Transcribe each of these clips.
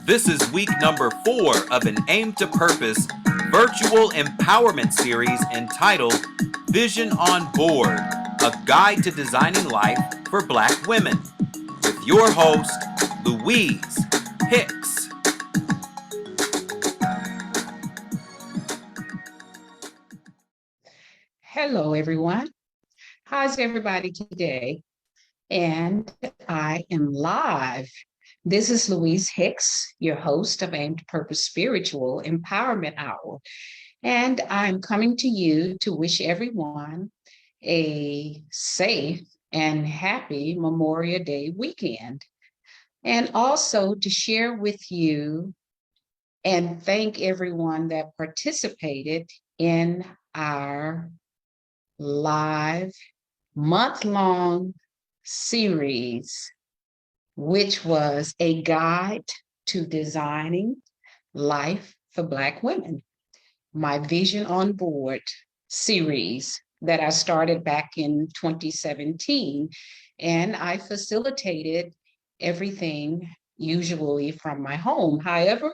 This is week number 4 of an Aim to Purpose virtual empowerment series entitled Vision on Board, a guide to designing life for Black women, with your host, Louise Hicks. Hello, everyone. How's everybody today? And I am live. This is Louise Hicks, your host of Aim to Purpose Spiritual Empowerment Hour. And I'm coming to you to wish everyone a safe and happy Memorial Day weekend. And also to share with you and thank everyone that participated in our live month-long series, which was a guide to designing life for Black women. My Vision on Board series that I started back in 2017, and I facilitated everything usually from my home. However,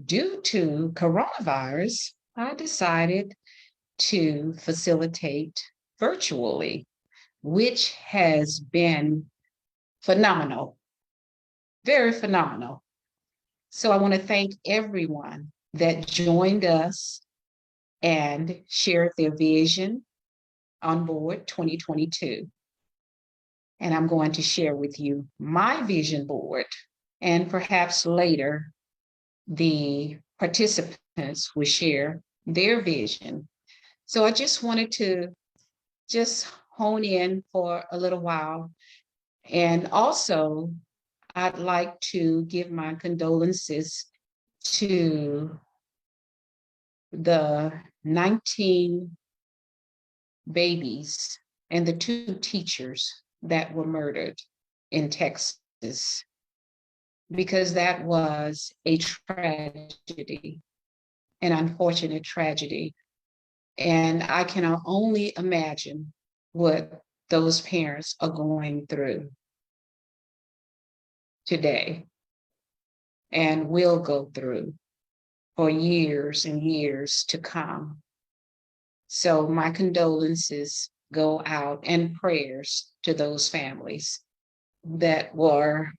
due to coronavirus, I decided to facilitate virtually, which has been phenomenal, very phenomenal. So I want to thank everyone that joined us and shared their vision on board 2022. And I'm going to share with you my vision board, and perhaps later the participants will share their vision. So I just wanted to just hone in for a little while. And also, I'd like to give my condolences to the 19 babies and the 2 teachers that were murdered in Texas, because that was a tragedy, an unfortunate tragedy. And I can only imagine what those parents are going through today and will go through for years and years to come. So my condolences go out and prayers to those families that were,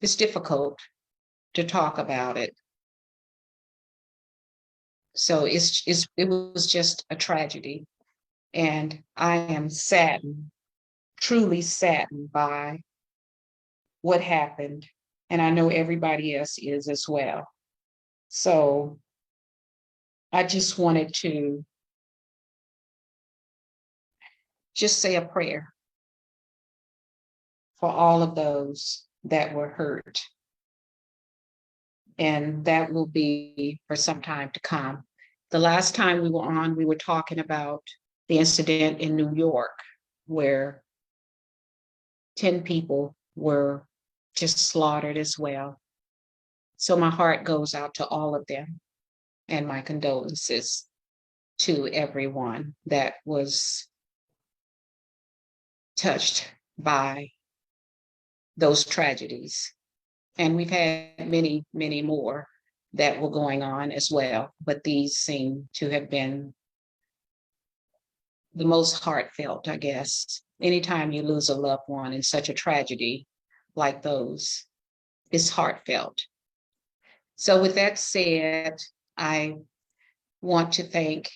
it's difficult to talk about it. So it was just a tragedy. And I am saddened, truly saddened by what happened. And I know everybody else is as well. So I just wanted to just say a prayer for all of those that were hurt. And that will be for some time to come. The last time we were on, we were talking about the incident in New York where 10 people were just slaughtered as well. So my heart goes out to all of them, and my condolences to everyone that was touched by those tragedies. And we've had many, many more that were going on as well, but these seem to have been the most heartfelt, I guess. Anytime you lose a loved one in such a tragedy like those, it's heartfelt. So with that said, I want to thank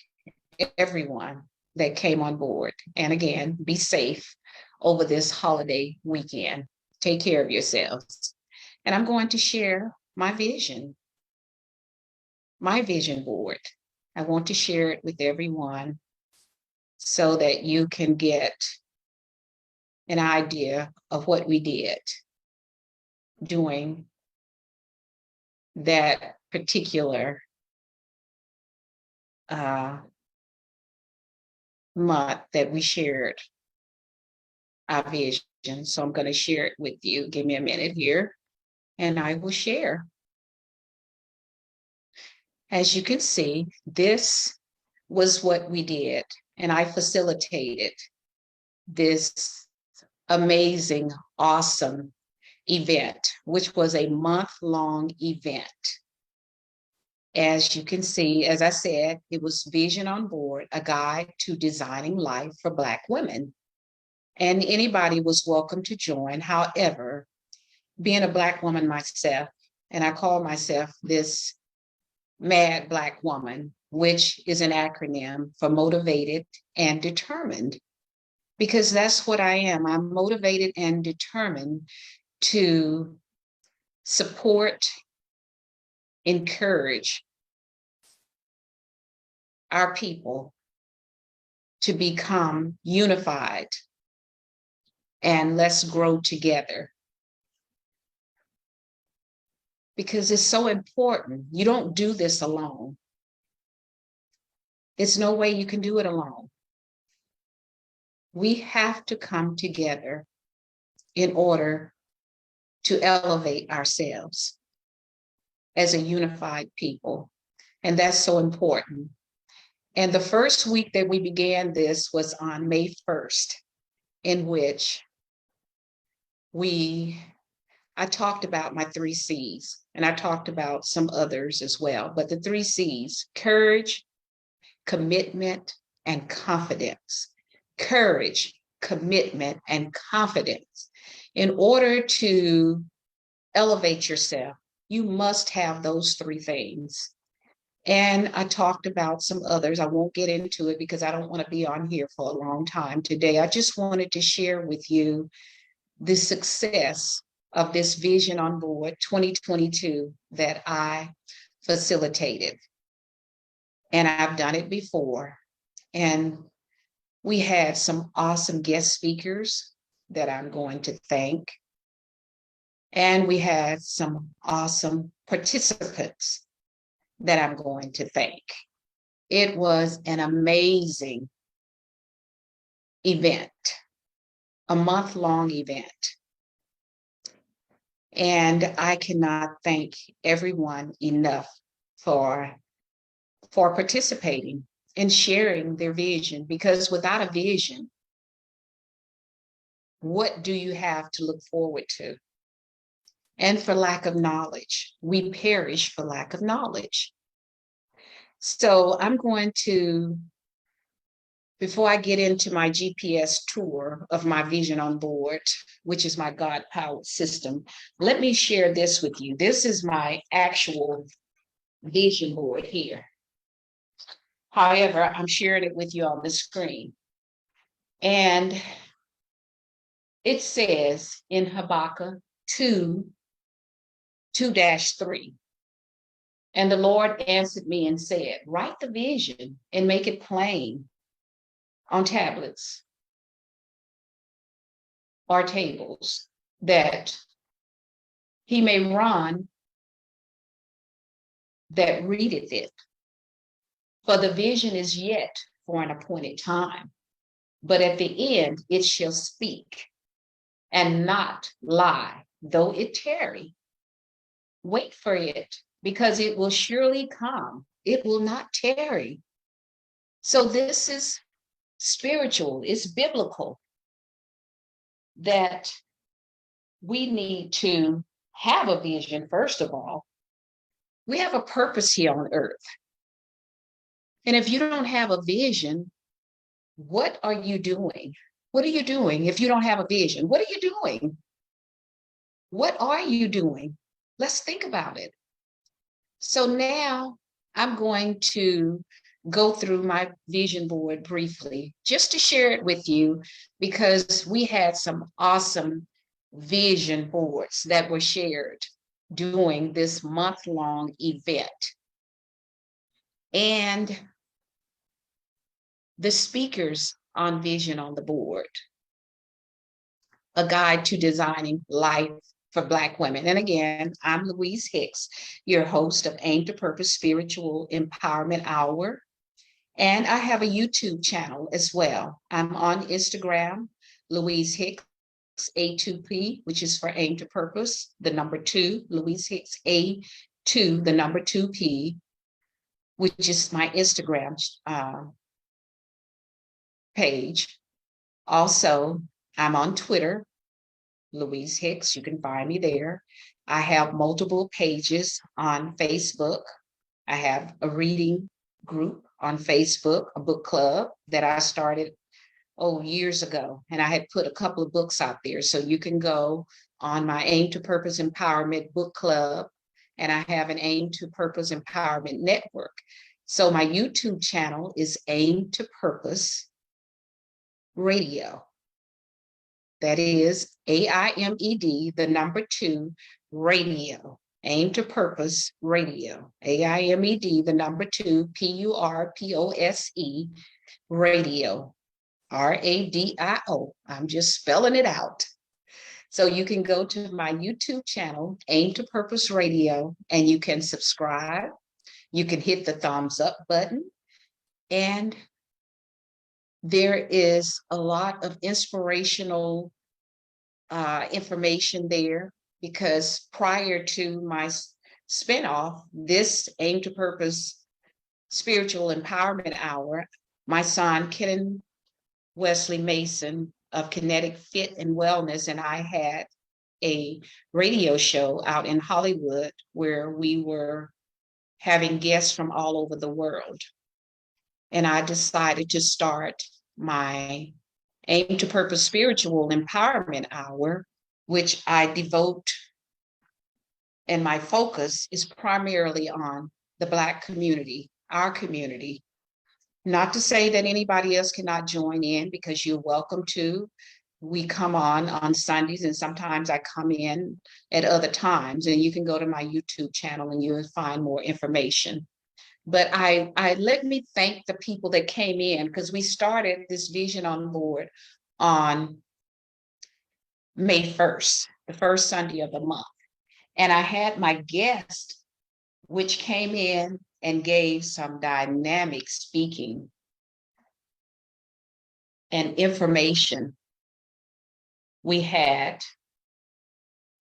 everyone that came on board. And again, be safe over this holiday weekend. Take care of yourselves. And I'm going to share my vision board. I want to share it with everyone so that you can get an idea of what we did during that particular month that we shared our vision. So I'm going to share it with you. Give me a minute here, and I will share. As you can see, this was what we did, and I facilitated this amazing, awesome event, which was a month-long event. As you can see, as I said, it was Vision on Board, a guide to designing life for Black women. And anybody was welcome to join. However, being a Black woman myself, and I call myself this MAD Black woman, which is an acronym for motivated and determined, because that's what I am. I'm motivated and determined to support, encourage our people to become unified, and let's grow together. Because it's so important. You don't do this alone. It's no way you can do it alone. We have to come together in order to elevate ourselves as a unified people. And that's so important. And the first week that we began this was on May 1st, in which I talked about my 3 C's, and I talked about some others as well. But the 3 C's: courage, commitment, and confidence. Courage, commitment, and confidence. In order to elevate yourself, you must have those 3 things. And I talked about some others. I won't get into it because I don't want to be on here for a long time today. I just wanted to share with you the success of this Vision on Board 2022 that I facilitated. And I've done it before. And we had some awesome guest speakers that I'm going to thank. And we had some awesome participants that I'm going to thank. It was an amazing event, a month-long event. And I cannot thank everyone enough for participating and sharing their vision, because without a vision, what do you have to look forward to? And for lack of knowledge, we perish for lack of knowledge. So I'm going to, before I get into my GPS tour of my Vision on Board, which is my God-powered system, let me share this with you. This is my actual vision board here. However, I'm sharing it with you on the screen. And it says in Habakkuk 2:3, and the Lord answered me and said, write the vision and make it plain on tablets or tables, that he may run that readeth it. For the vision is yet for an appointed time, but at the end it shall speak and not lie, though it tarry. Wait for it, because it will surely come. It will not tarry. So this is spiritual, it's biblical, that we need to have a vision. First of all, we have a purpose here on earth. And if you don't have a vision, what are you doing? What are you doing if you don't have a vision? What are you doing? What are you doing? Let's think about it. So now I'm going to go through my vision board briefly, just to share it with you, because we had some awesome vision boards that were shared during this month-long event. And the speakers on Vision on the Board, a guide to designing life for Black women. And again, I'm Louise Hicks, your host of Aim to Purpose Spiritual Empowerment Hour. And I have a YouTube channel as well. I'm on Instagram, Louise Hicks A2P, which is for Aim to Purpose, the number 2, Louise Hicks A2, the number 2P, which is my Instagram page. Also, I'm on Twitter, Louise Hicks. You can find me there. I have multiple pages on Facebook. I have a reading group on Facebook, a book club that I started years ago. And I had put a couple of books out there. So you can go on my Aim to Purpose Empowerment book club. And I have an Aim to Purpose Empowerment network. So my YouTube channel is Aim to Purpose Radio. That is AIMED, the number 2, radio. Aim to Purpose Radio. AIMED, the number 2, PURPOSE, radio. RADIO. I'm just spelling it out. So you can go to my YouTube channel, Aim to Purpose Radio, and you can subscribe. You can hit the thumbs up button. And there is a lot of inspirational information there, because prior to my spinoff, this Aim to Purpose Spiritual Empowerment Hour, my son, Kenan Wesley Mason of Kinetic Fit and Wellness, and I had a radio show out in Hollywood where we were having guests from all over the world. And I decided to start my Aim to Purpose Spiritual Empowerment Hour, which I devote, and my focus is primarily on the Black community, our community. Not to say that anybody else cannot join in, because you're welcome to. We come on Sundays, and sometimes I come in at other times, and you can go to my YouTube channel and you'll find more information. But I let me thank the people that came in, because we started this Vision on Board on May 1st, the first Sunday of the month. And I had my guest, which came in and gave some dynamic speaking and information. We had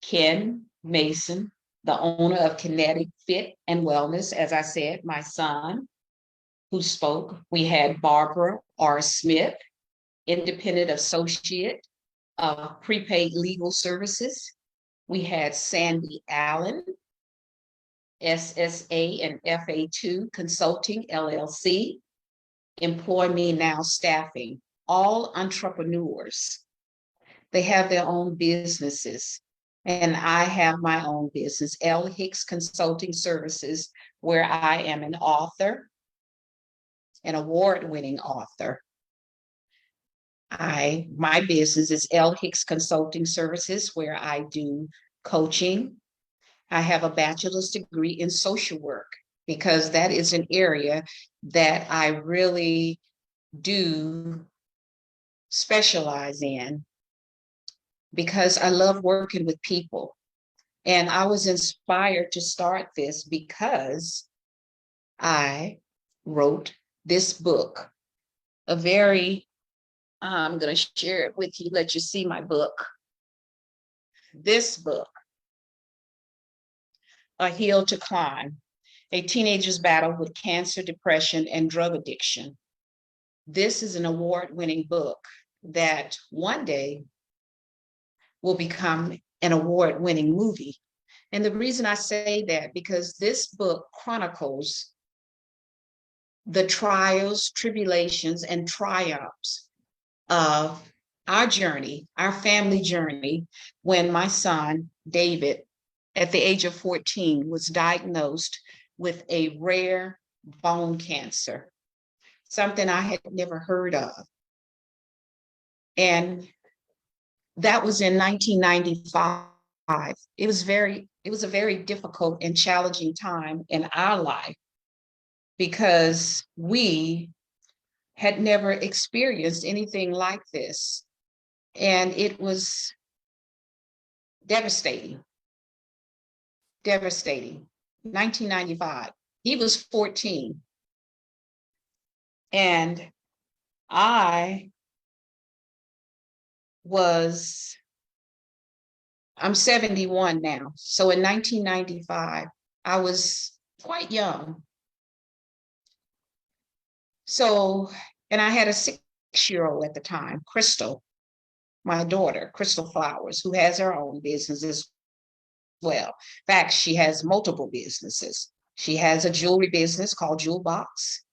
Ken Mason, the owner of Kinetic Fit and Wellness, as I said, my son, who spoke. We had Barbara R. Smith, independent associate of prepaid legal services. We had Sandy Allen, SSA and FA2 Consulting LLC, Employ Me Now Staffing, all entrepreneurs. They have their own businesses. And I have my own business, L. Hicks Consulting Services, where I am an author, an award-winning author. My business is L. Hicks Consulting Services, where I do coaching. I have a bachelor's degree in social work, because that is an area that I really do specialize in, because I love working with people. And I was inspired to start this because I wrote this book, I'm going to share it with you, let you see my book. This book, A Hill to Climb, a teenager's battle with cancer, depression, and drug addiction. This is an award-winning book that one day will become an award-winning movie. And the reason I say that, because this book chronicles the trials, tribulations, and triumphs of our journey, our family journey, when my son, David, at the age of 14, was diagnosed with a rare bone cancer, something I had never heard of. And that was in 1995. It was a very difficult and challenging time in our life, because we had never experienced anything like this. And it was devastating. 1995. He was 14. And I'm 71 now. So in 1995, I was quite young. So, and I had a 6-year-old at the time, Crystal. my daughter, Crystal Flowers, who has her own business as well. In fact, she has multiple businesses. She has a jewelry business called Jewel Box,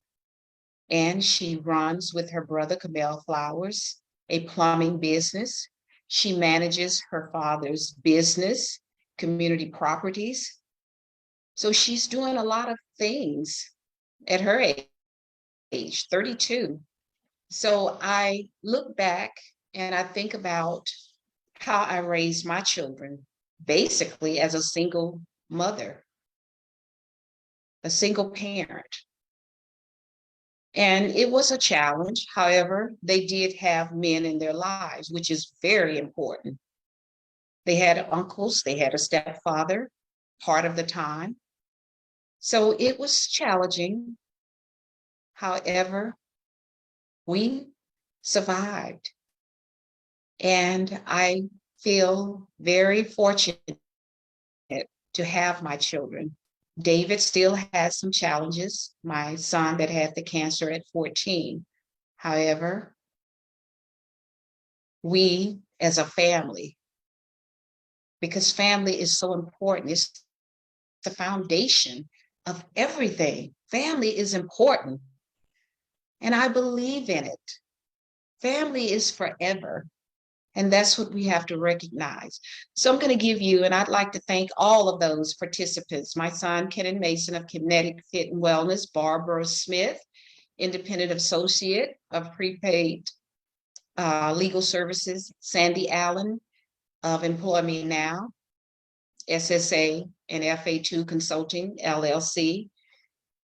and she runs with her brother, Camille Flowers, a plumbing business. She manages her father's business, Community Properties. So she's doing a lot of things at her age, 32. So I look back and I think about how I raised my children, basically as a single mother, a single parent. And it was a challenge. However, they did have men in their lives, which is very important. They had uncles, they had a stepfather part of the time. So it was challenging. However, we survived. And I feel very fortunate to have my children. David still has some challenges, my son that had the cancer at 14. However, we as a family, because family is so important, it's the foundation of everything. Family is important, and I believe in it. Family is forever. And that's what we have to recognize. So I'm going to give you, and I'd like to thank all of those participants, my son, Kenan Mason of Kinetic Fit and Wellness, Barbara Smith, independent associate of prepaid legal services, Sandy Allen of Employ Me Now, SSA and FA2 Consulting, LLC.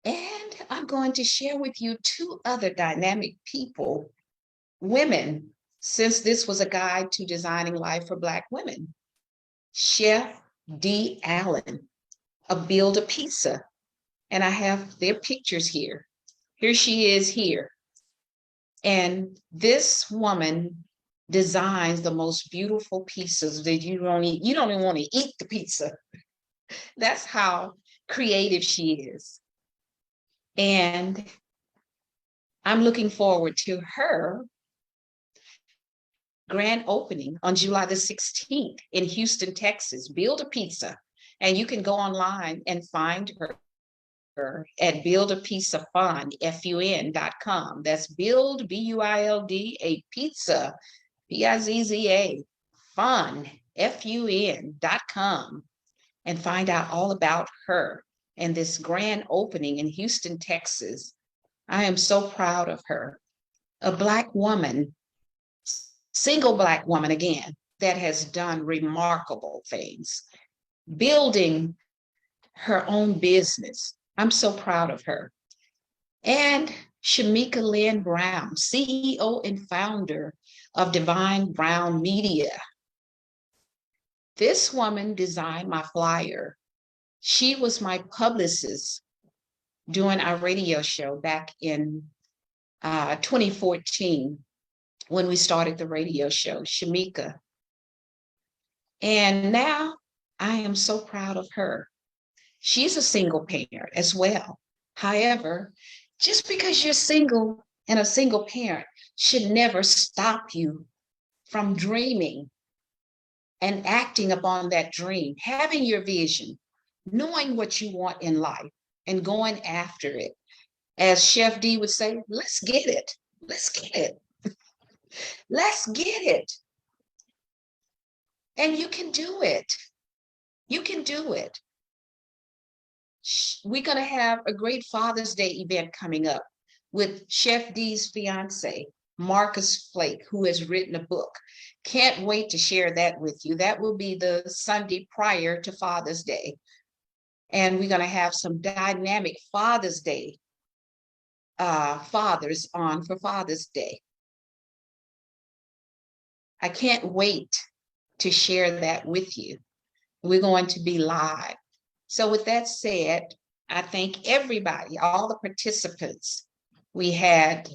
And I'm going to share with you two other dynamic people, women, since this was a guide to designing life for Black women. Chef D. Allen of Build a Pizza. And I have their pictures here. Here she is here. And this woman designs the most beautiful pizzas that you don't even want to eat the pizza. That's how creative she is. And I'm looking forward to her grand opening on July the 16th in Houston, Texas. Build a Pizza. And you can go online and find her at buildapizzafun.com. That's build, B-U-I-L-D, a pizza, P-I-Z-Z-A, fun, F-U-N.com, and find out all about her and this grand opening in Houston, Texas. I am so proud of her. A Black woman, single Black woman again, that has done remarkable things, building her own business. I'm so proud of her. And Shamika Lynn Brown, CEO and founder of Divine Brown Media. This woman designed my flyer. She was my publicist doing our radio show back in 2014 when we started the radio show, Shamika. And now I am so proud of her. She's a single parent as well. However, just because you're single and a single parent should never stop you from dreaming and acting upon that dream, having your vision, knowing what you want in life and going after it. As Chef D would say, let's get it. Let's get it. Let's get it. And you can do it. You can do it. We're going to have a great Father's Day event coming up with Chef D's fiance, Marcus Flake, who has written a book. Can't wait to share that with you. That will be the Sunday prior to Father's Day. And we're going to have some dynamic Father's Day fathers on for Father's Day. I can't wait to share that with you. We're going to be live. So with that said, I thank everybody, all the participants. We had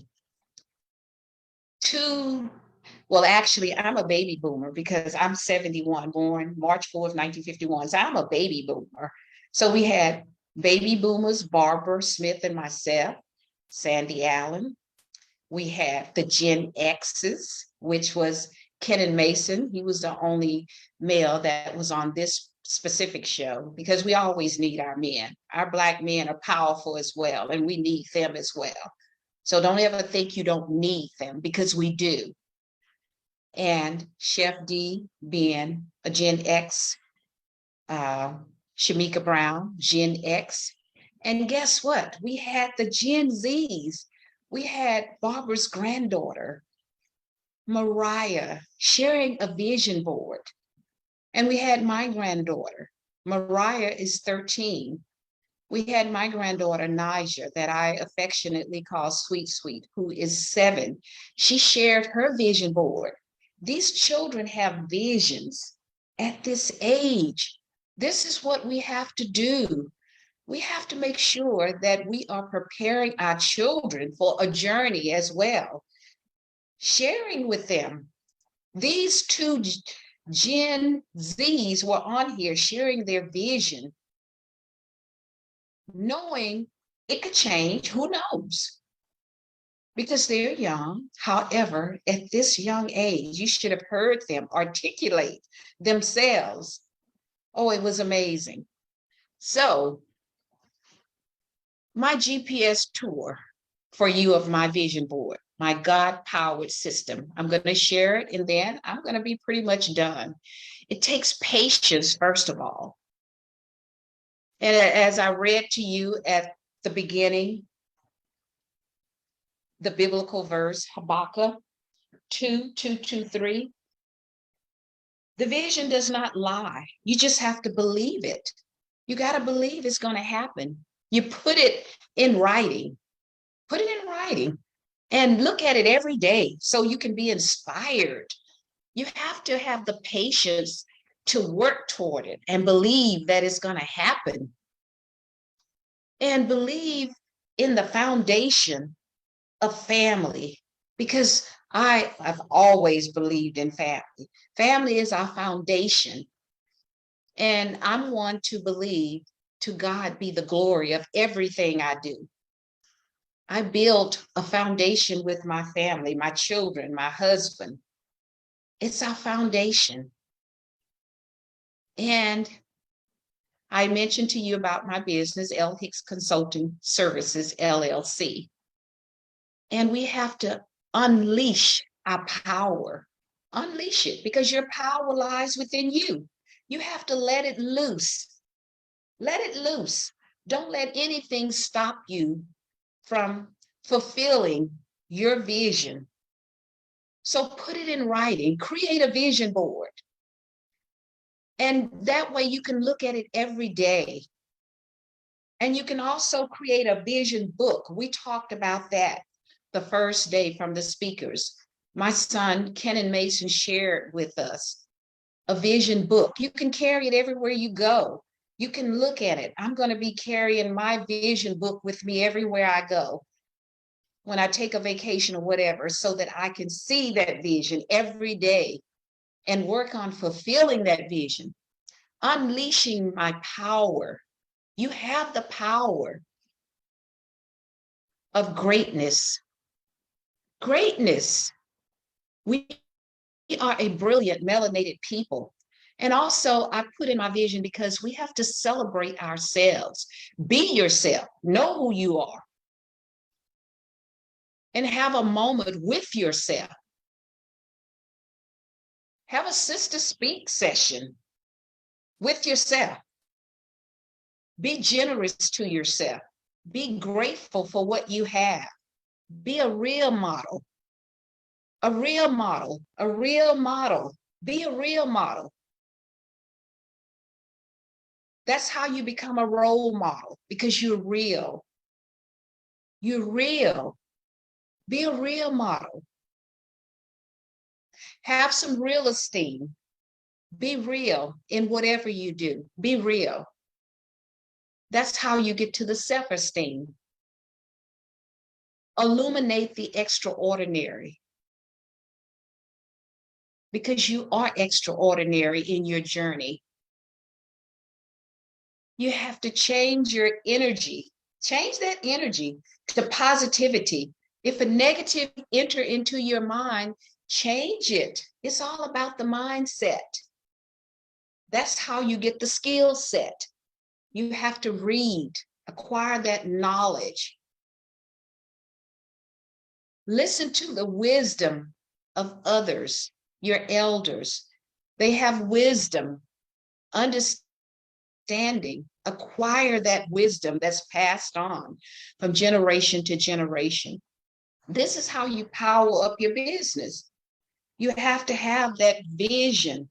actually, I'm a baby boomer because I'm 71, born March 4th, 1951. So I'm a baby boomer. So we had baby boomers, Barbara Smith and myself, Sandy Allen. We had the Gen X's, which was Ken Mason, he was the only male that was on this specific show because we always need our men. Our Black men are powerful as well, and we need them as well. So don't ever think you don't need them because we do. And Chef D being a Gen X, uh, Shamika Brown, Gen X. And guess what? We had the Gen Zs. We had Barbara's granddaughter, Mariah, sharing a vision board. And we had my granddaughter. Mariah is 13. We had my granddaughter, Nija, that I affectionately call Sweet Sweet, who is 7. She shared her vision board. These children have visions at this age. This is what we have to do. We have to make sure that we are preparing our children for a journey as well, sharing with them. These two Gen Zs were on here sharing their vision, knowing it could change, who knows? Because they're young. However, at this young age, you should have heard them articulate themselves. Oh, it was amazing. So, my GPS tour for you of my vision board, my God powered system. I'm going to share it and then I'm going to be pretty much done. It takes patience, first of all. And as I read to you at the beginning, the biblical verse, Habakkuk 2:2-3, the vision does not lie. You just have to believe it. You got to believe it's going to happen. You put it in writing, put it in writing and look at it every day so you can be inspired. You have to have the patience to work toward it and believe that it's going to happen. And believe in the foundation of family, because I've always believed in family. Family is our foundation. And I'm one to believe to God be the glory of everything I do. I built a foundation with my family, my children, my husband. It's our foundation. And I mentioned to you about my business, L. Hicks Consulting Services, LLC. And we have to unleash our power. Unleash it, because your power lies within you. You have to let it loose. Let it loose. Don't let anything stop you from fulfilling your vision. So put it in writing, create a vision board. And that way you can look at it every day. And you can also create a vision book. We talked about that the first day from the speakers. My son, Ken Mason, shared with us a vision book. You can carry it everywhere you go. You can look at it. I'm going to be carrying my vision book with me everywhere I go when I take a vacation or whatever, so that I can see that vision every day and work on fulfilling that vision, unleashing my power. You have the power of greatness. Greatness. We are a brilliant melanated people. And also, I put in my vision because we have to celebrate ourselves. Be yourself, know who you are, and have a moment with yourself. Have a sister speak session with yourself. Be generous to yourself. Be grateful for what you have. Be a real model, a real model, a real model. Be a real model. That's how you become a role model, because you're real. You're real. Be a real model. Have some real esteem. Be real in whatever you do. Be real. That's how you get to the self-esteem. Illuminate the extraordinary, because you are extraordinary in your journey. You have to change your energy. Change that energy to positivity. If a negative enter into your mind, Change it. It's all about the mindset. That's how you get the skill set. You have to read, acquire that knowledge. Listen to the wisdom of others, your elders. They have wisdom, understanding. Acquire that wisdom that's passed on from generation to generation. This is how you power up your business. You have to have that vision.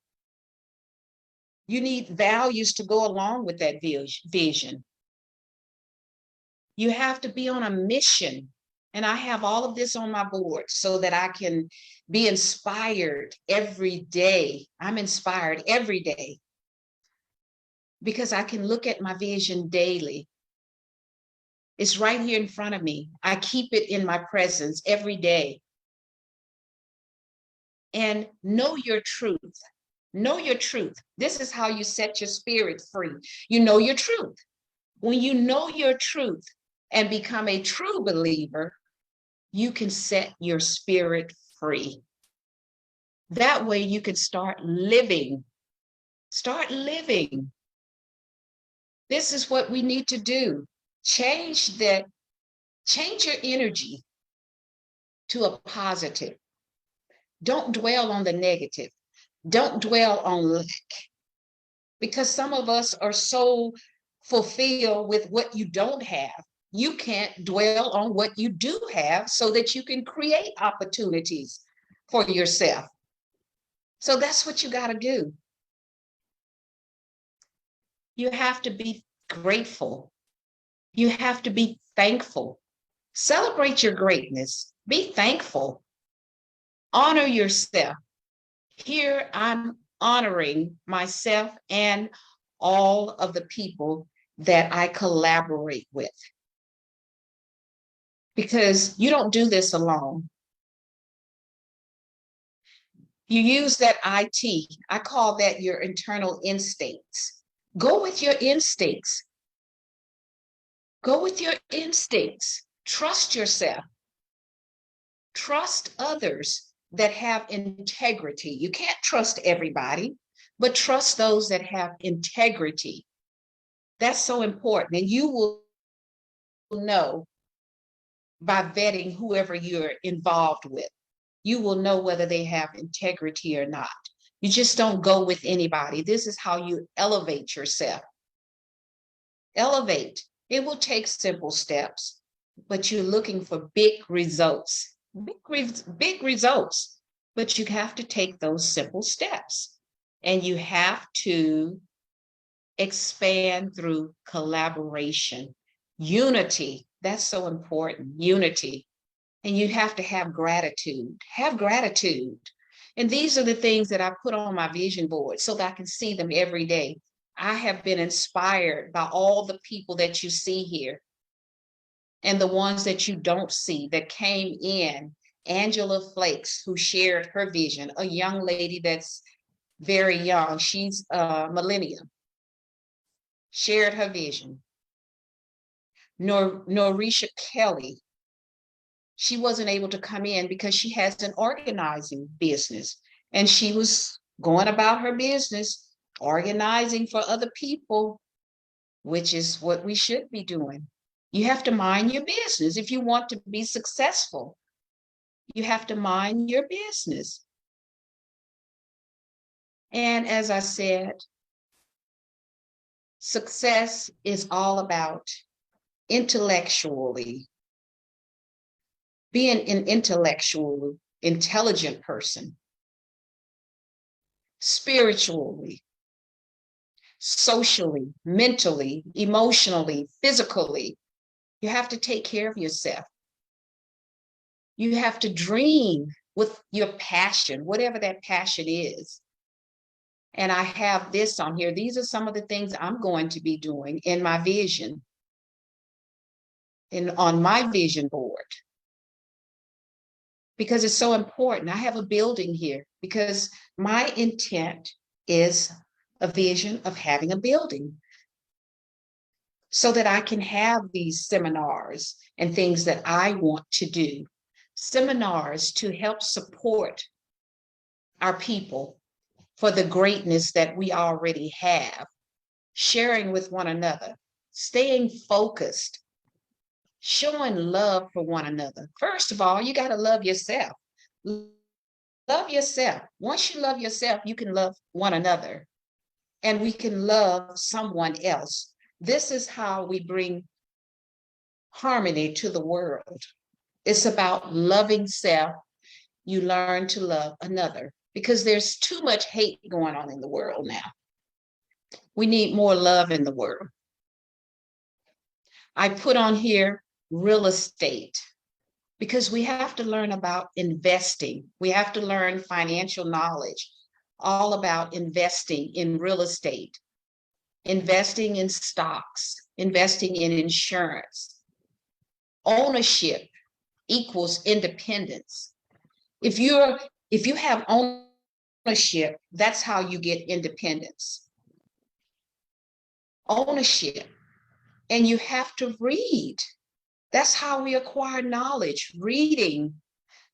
You need values to go along with that vision. You have to be on a mission. And I have all of this on my board so that I can be inspired every day. I'm inspired every day because I can look at my vision daily. It's right here in front of me. I keep it in my presence every day. And know your truth. Know your truth. This is how you set your spirit free. You know your truth. When you know your truth and become a true believer, you can set your spirit free. That way you can start living. Start living. This is what we need to do. Change your energy to a positive. Don't dwell on the negative. Don't dwell on lack. Because some of us are so fulfilled with what you don't have. You can't dwell on what you do have so that you can create opportunities for yourself. So that's what you got to do. You have to be grateful. You have to be thankful. Celebrate your greatness. Be thankful. Honor yourself. Here I'm honoring myself and all of the people that I collaborate with. Because you don't do this alone. You use that IT. I call that your internal instincts. Go with your instincts. Go with your instincts. Trust yourself. Trust others that have integrity. You can't trust everybody, but trust those that have integrity. That's so important. And you will know by vetting whoever you're involved with. You will know whether they have integrity or not. You just don't go with anybody. This is how you elevate yourself. Elevate. It will take simple steps, but you're looking for big results. Big results. But you have to take those simple steps. And you have to expand through collaboration. Unity. That's so important. Unity. And you have to have gratitude. Have gratitude. And these are the things that I put on my vision board so that I can see them every day. I have been inspired by all the people that you see here and the ones that you don't see that came in. Angela Flakes, who shared her vision, a young lady that's very young. She's a millennium, shared her vision. Norisha Kelly, she wasn't able to come in because she has an organizing business and she was going about her business, organizing for other people, which is what we should be doing. You have to mind your business. If you want to be successful, you have to mind your business. And as I said, success is all about intellectually being an intellectual, intelligent person, spiritually, socially, mentally, emotionally, physically. You have to take care of yourself. You have to dream with your passion, whatever that passion is. And I have this on here. These are some of the things I'm going to be doing in my vision, on my vision board. Because it's so important. I have a building here because my intent is a vision of having a building so that I can have these seminars and things that I want to do. Seminars to help support our people for the greatness that we already have, sharing with one another, staying focused, showing love for one another. First of all, you got to love yourself. Love yourself. Once you love yourself, you can love one another and we can love someone else. This is how we bring harmony to the world. It's about loving self. You learn to love another because there's too much hate going on in the world now. We need more love in the world. I put on here real estate because we have to learn about investing. We have to learn financial knowledge, all about investing in real estate, investing in stocks, investing in insurance. Ownership equals independence. If you have ownership, that's how you get independence. Ownership. And you have to read. That's how we acquire knowledge, reading,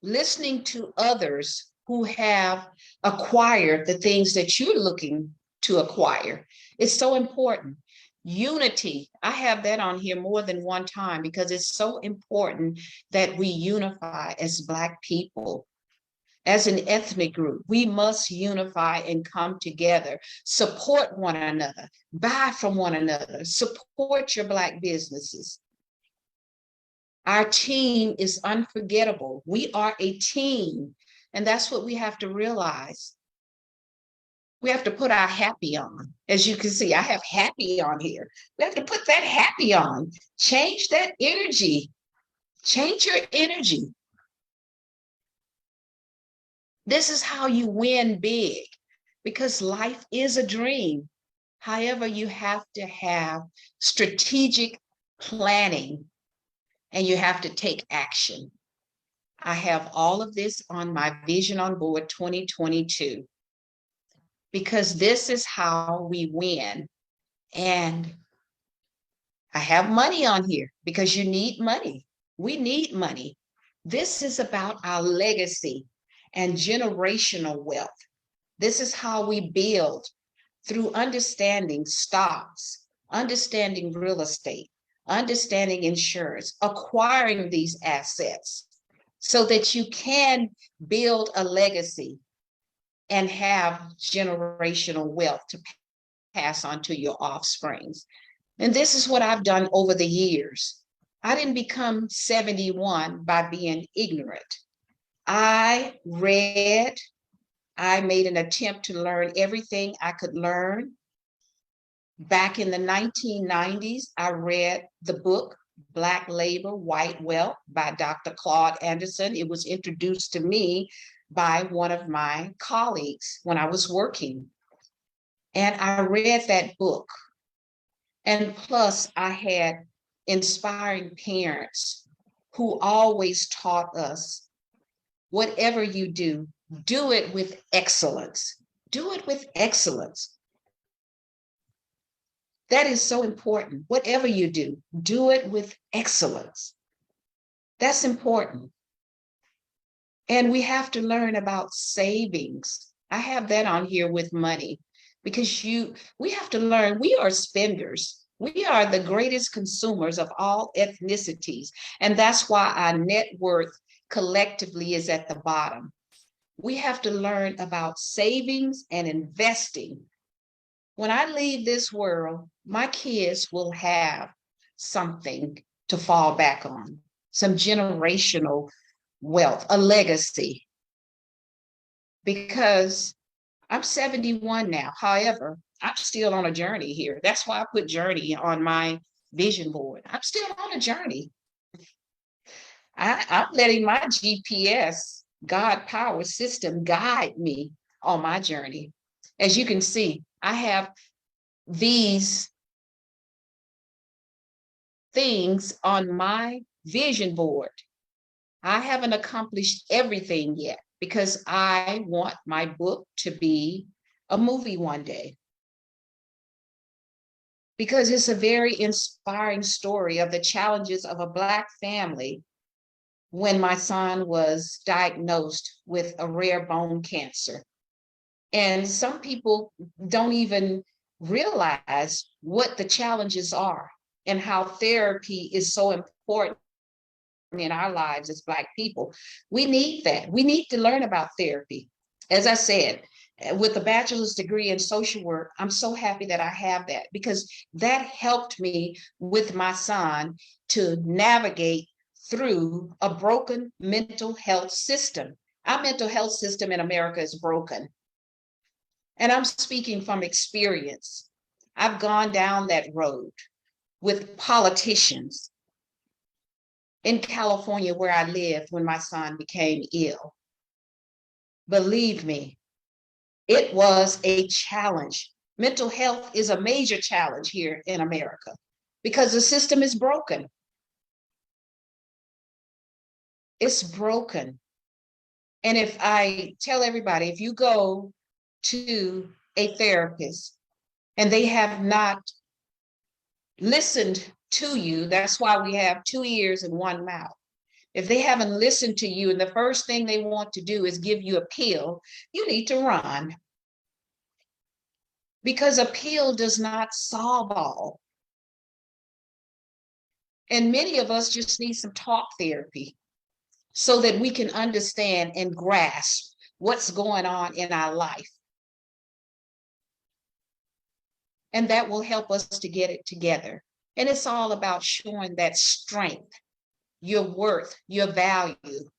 listening to others who have acquired the things that you're looking to acquire. It's so important. Unity, I have that on here more than one time because it's so important that we unify as Black people. As an ethnic group, we must unify and come together, support one another, buy from one another, support your Black businesses. Our team is unforgettable. We are a team, and that's what we have to realize. We have to put our happy on. As you can see, I have happy on here. We have to put that happy on. Change that energy. Change your energy. This is how you win big because life is a dream. However, you have to have strategic planning and you have to take action. I have all of this on my Vision on Board 2022 because this is how we win. And I have money on here because you need money. We need money. This is about our legacy and generational wealth. This is how we build through understanding stocks, understanding real estate, understanding insurance, acquiring these assets so that you can build a legacy and have generational wealth to pass on to your offsprings. And this is what I've done over the years. I didn't become 71 by being ignorant. I read, I made an attempt to learn everything I could learn. Back in the 1990s, I read the book, Black Labor, White Wealth by Dr. Claude Anderson. It was introduced to me by one of my colleagues when I was working. And I read that book. And plus, I had inspiring parents who always taught us, whatever you do it with excellence. Do it with excellence. That is so important. Whatever you do it with excellence. That's important. And we have to learn about savings. I have that on here with money because we have to learn, we are spenders. We are the greatest consumers of all ethnicities. And that's why our net worth collectively is at the bottom. We have to learn about savings and investing. When I leave this world, my kids will have something to fall back on, some generational wealth, a legacy. Because I'm 71 now. However, I'm still on a journey here. That's why I put journey on my vision board. I'm still on a journey. I'm letting my GPS, God power system, guide me on my journey. As you can see, I have these things on my vision board. I haven't accomplished everything yet because I want my book to be a movie one day. Because it's a very inspiring story of the challenges of a Black family when my son was diagnosed with a rare bone cancer. And some people don't even realize what the challenges are and how therapy is so important in our lives as Black people. We need that. We need to learn about therapy. As I said, with a bachelor's degree in social work, I'm so happy that I have that because that helped me with my son to navigate through a broken mental health system. Our mental health system in America is broken. And I'm speaking from experience. I've gone down that road with politicians in California where I lived when my son became ill. Believe me, it was a challenge. Mental health is a major challenge here in America because the system is broken. It's broken. And if I tell everybody, if you go to a therapist and they have not listened to you, that's why we have two ears and one mouth. If they haven't listened to you and the first thing they want to do is give you a pill, you need to run because a pill does not solve all. And many of us just need some talk therapy so that we can understand and grasp what's going on in our life. And that will help us to get it together. And it's all about showing that strength, your worth, your value,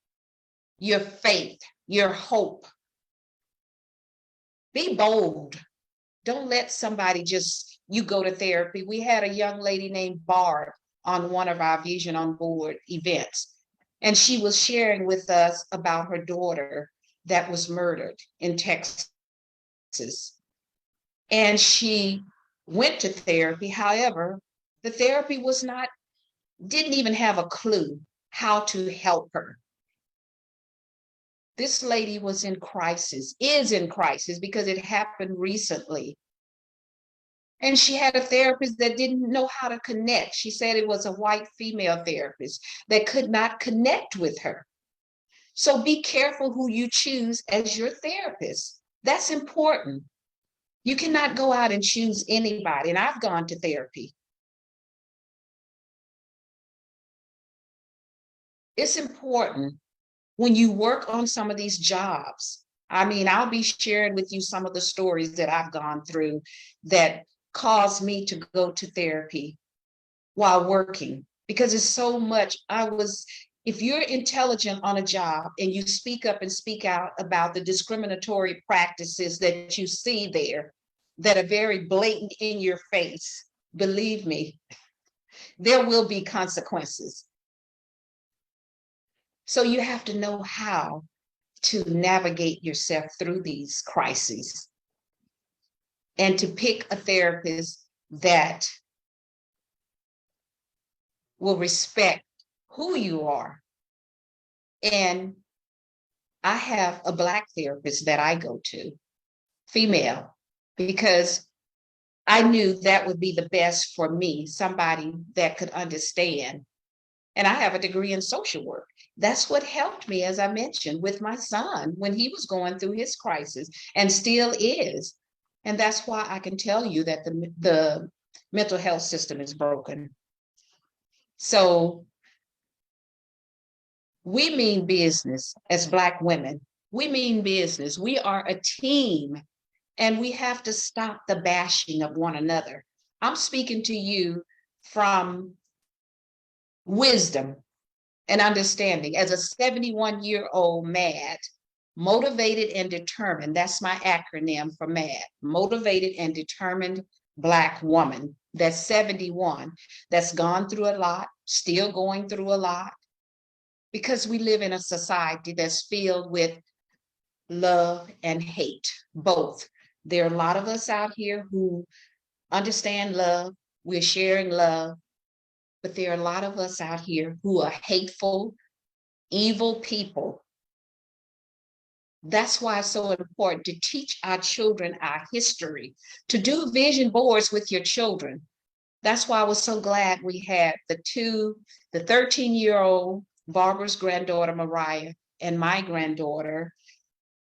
your faith, your hope. Be bold. Don't let somebody just, you go to therapy. We had a young lady named Barb on one of our Vision on Board events, and she was sharing with us about her daughter that was murdered in Texas. And she went to therapy. However, the therapy didn't even have a clue how to help her. This lady was in crisis, is in crisis because it happened recently. And she had a therapist that didn't know how to connect. She said it was a white female therapist that could not connect with her. So be careful who you choose as your therapist. That's important. You cannot go out and choose anybody. And I've gone to therapy. It's important when you work on some of these jobs. I mean, I'll be sharing with you some of the stories that I've gone through that caused me to go to therapy while working because it's so much. If you're intelligent on a job and you speak up and speak out about the discriminatory practices that you see there that are very blatant in your face, believe me, there will be consequences. So you have to know how to navigate yourself through these crises and to pick a therapist that will respect who you are. And I have a Black therapist that I go to, female, because I knew that would be the best for me, somebody that could understand. And I have a degree in social work. That's what helped me, as I mentioned, with my son when he was going through his crisis and still is. And that's why I can tell you that the mental health system is broken. So we mean business as Black women. We mean business. We are a team and we have to stop the bashing of one another. I'm speaking to you from wisdom and understanding as a 71-year-old MAD, motivated and determined. That's my acronym for MAD, motivated and determined Black woman. That's 71, that's gone through a lot, still going through a lot, because we live in a society that's filled with love and hate, both. There are a lot of us out here who understand love, we're sharing love, but there are a lot of us out here who are hateful, evil people. That's why it's so important to teach our children our history, to do vision boards with your children. That's why I was so glad we had the 13-year-old Barbara's granddaughter, Mariah, and my granddaughter,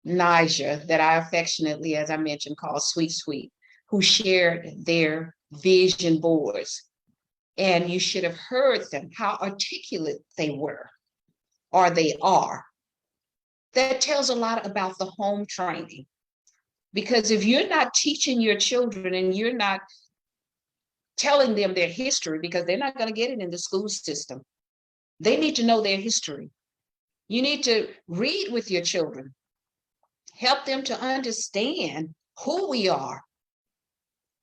Niger, that I affectionately, as I mentioned, call Sweet Sweet, who shared their vision boards. And you should have heard them, how articulate they were, or they are. That tells a lot about the home training. Because if you're not teaching your children and you're not telling them their history, because they're not going to get it in the school system, they need to know their history. You need to read with your children, help them to understand who we are,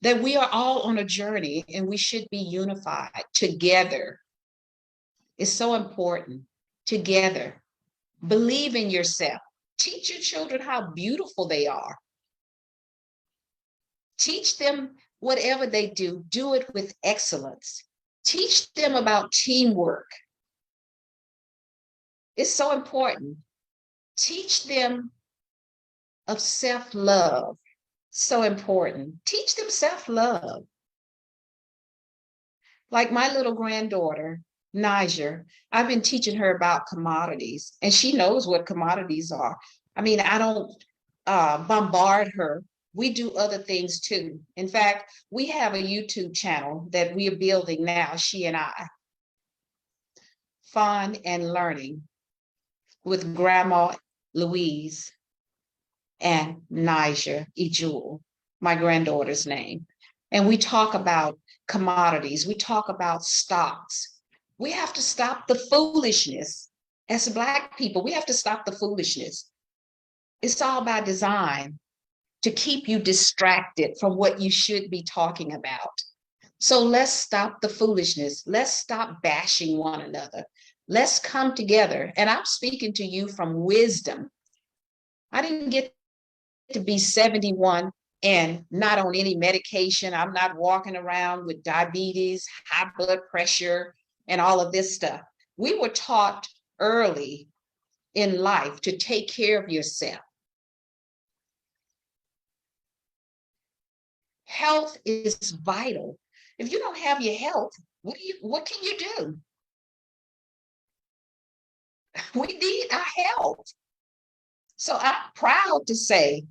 that we are all on a journey and we should be unified together. It's so important. Together. Believe in yourself. Teach your children how beautiful they are. Teach them whatever they do it with excellence. Teach them about teamwork. It's so important. Teach them of self-love. So important. Teach them self-love. Like my little granddaughter, Niger, I've been teaching her about commodities, and she knows what commodities are. I mean, I don't bombard her. We do other things too. In fact, we have a YouTube channel that we are building now, she and I, Fun and Learning with Grandma Louise and Niger Ejewel, my granddaughter's name. And we talk about commodities, we talk about stocks. We have to stop the foolishness. As Black people, we have to stop the foolishness. It's all by design to keep you distracted from what you should be talking about. So let's stop the foolishness. Let's stop bashing one another. Let's come together. And I'm speaking to you from wisdom. I didn't get to be 71 and not on any medication. I'm not walking around with diabetes, high blood pressure, and all of this stuff. We were taught early in life to take care of yourself. Health is vital. If you don't have your health, what can you do? We need our health. So I'm proud to say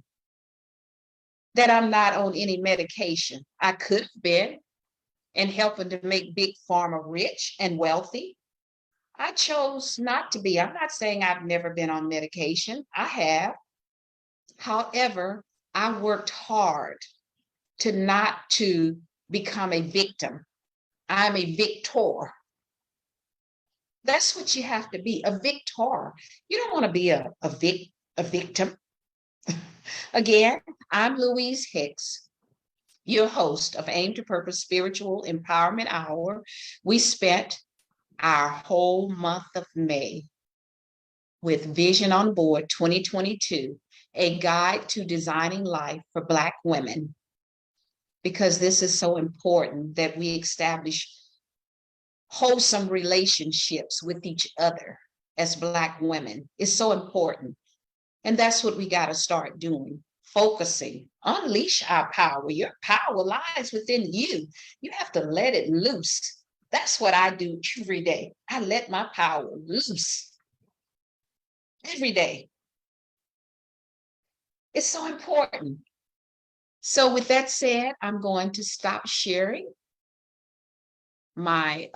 that I'm not on any medication. I could have been, and helping to make Big Pharma rich and wealthy. I chose not to be. I'm not saying I've never been on medication. I have. However, I worked hard to not to become a victim. I'm a victor. That's what you have to be, a victor. You don't want to be a victim. Again, I'm Louise Hicks, your host of Aim to Purpose Spiritual Empowerment Hour. We spent our whole month of May with Vision on Board 2022, a guide to designing life for Black women, because this is so important that we establish wholesome relationships with each other as Black women. It's so important. And that's what we got to start doing, focusing, unleash our power. Your power lies within you. You have to let it loose. That's what I do every day. I let my power loose every day. It's so important. So with that said, I'm going to stop sharing my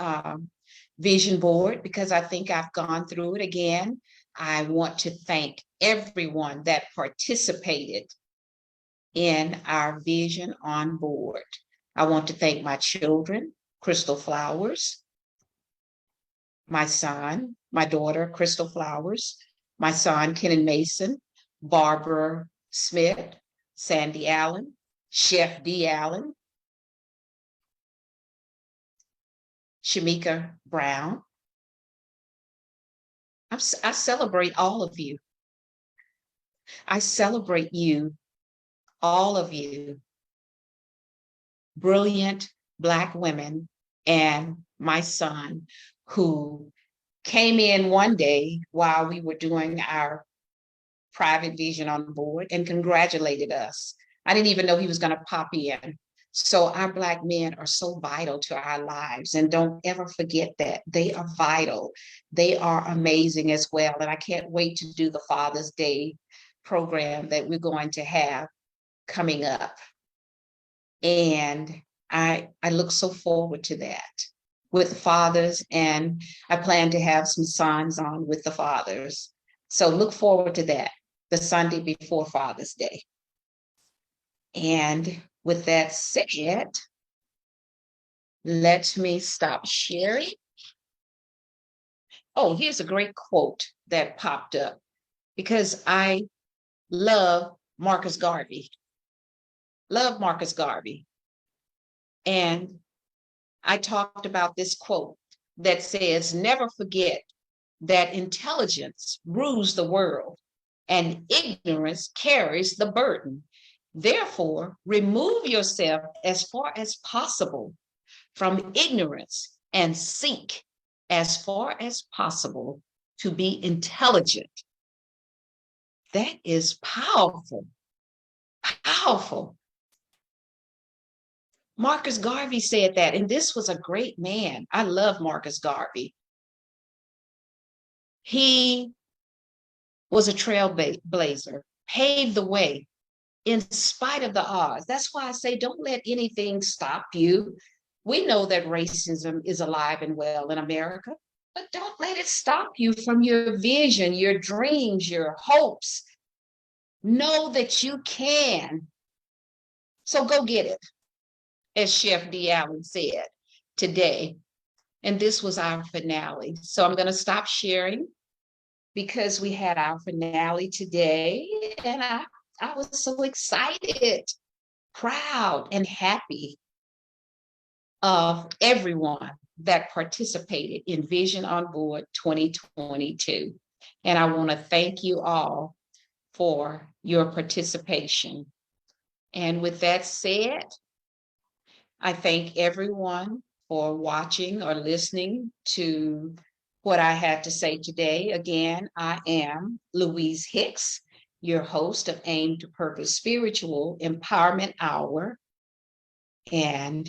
vision board because I think I've gone through it again. I want to thank everyone that participated in our vision on board. I want to thank my children, Crystal Flowers, my son, my daughter, Crystal Flowers, my son, Kenan Mason, Barbara Smith, Sandy Allen, Chef D. Allen, Shamika Brown. I celebrate all of you. I celebrate you, all of you, brilliant Black women, and my son, who came in one day while we were doing our private vision on board and congratulated us. I didn't even know he was going to pop in. So our Black men are so vital to our lives, and don't ever forget that they are vital. They are amazing as well. And I can't wait to do the Father's Day program that we're going to have coming up. And I look so forward to that with the fathers, and I plan to have some signs on with the fathers. So look forward to that, the Sunday before Father's Day. And with that said, let me stop sharing. Oh, here's a great quote that popped up because I love Marcus Garvey. Love Marcus Garvey. And I talked about this quote that says, never forget that intelligence rules the world and ignorance carries the burden. Therefore, remove yourself as far as possible from ignorance and seek as far as possible to be intelligent. That is powerful, powerful. Marcus Garvey said that, and this was a great man. I love Marcus Garvey. He was a trailblazer, paved the way in spite of the odds. That's why I say don't let anything stop you. We know that racism is alive and well in America, but don't let it stop you from your vision, your dreams, your hopes. Know that you can. So go get it, as Chef D. Allen said today. And this was our finale. So I'm going to stop sharing because we had our finale today. And I was so excited, proud, and happy of everyone that participated in Vision on Board 2022. And I want to thank you all for your participation. And with that said, I thank everyone for watching or listening to what I had to say today. Again, I am Louise Hicks, your host of Aim to Purpose Spiritual Empowerment Hour. And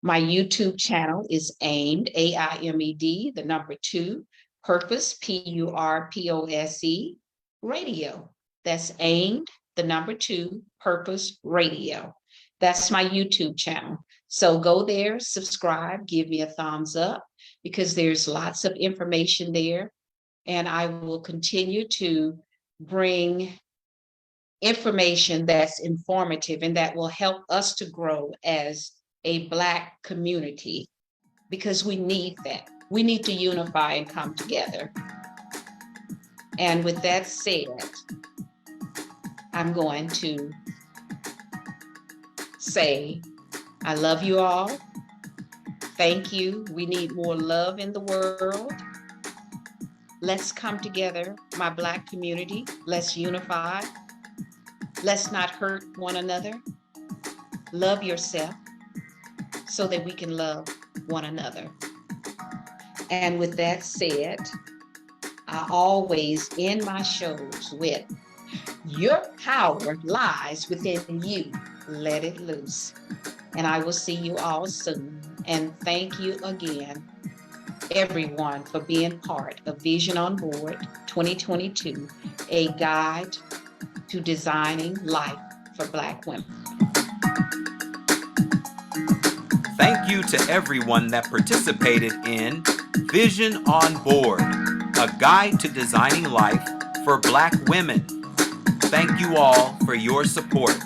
my YouTube channel is AIMED, AIMED, the number 2, Purpose, PURPOSE, Radio. That's AIMED, the number 2, Purpose Radio. That's my YouTube channel. So go there, subscribe, give me a thumbs up, because there's lots of information there. And I will continue to bring information that's informative and that will help us to grow as a Black community, because we need that. We need to unify and come together. And with that said, I'm going to say, I love you all. Thank you. We need more love in the world. Let's come together, my Black community. Let's unify. Let's not hurt one another. Love yourself so that we can love one another. And with that said, I always end my shows with, your power lies within you. Let it loose. And I will see you all soon. And thank you again, everyone, for being part of Vision on Board 2022, a guide to designing life for Black women. Thank you to everyone that participated in Vision on Board, a guide to designing life for Black women. Thank you all for your support.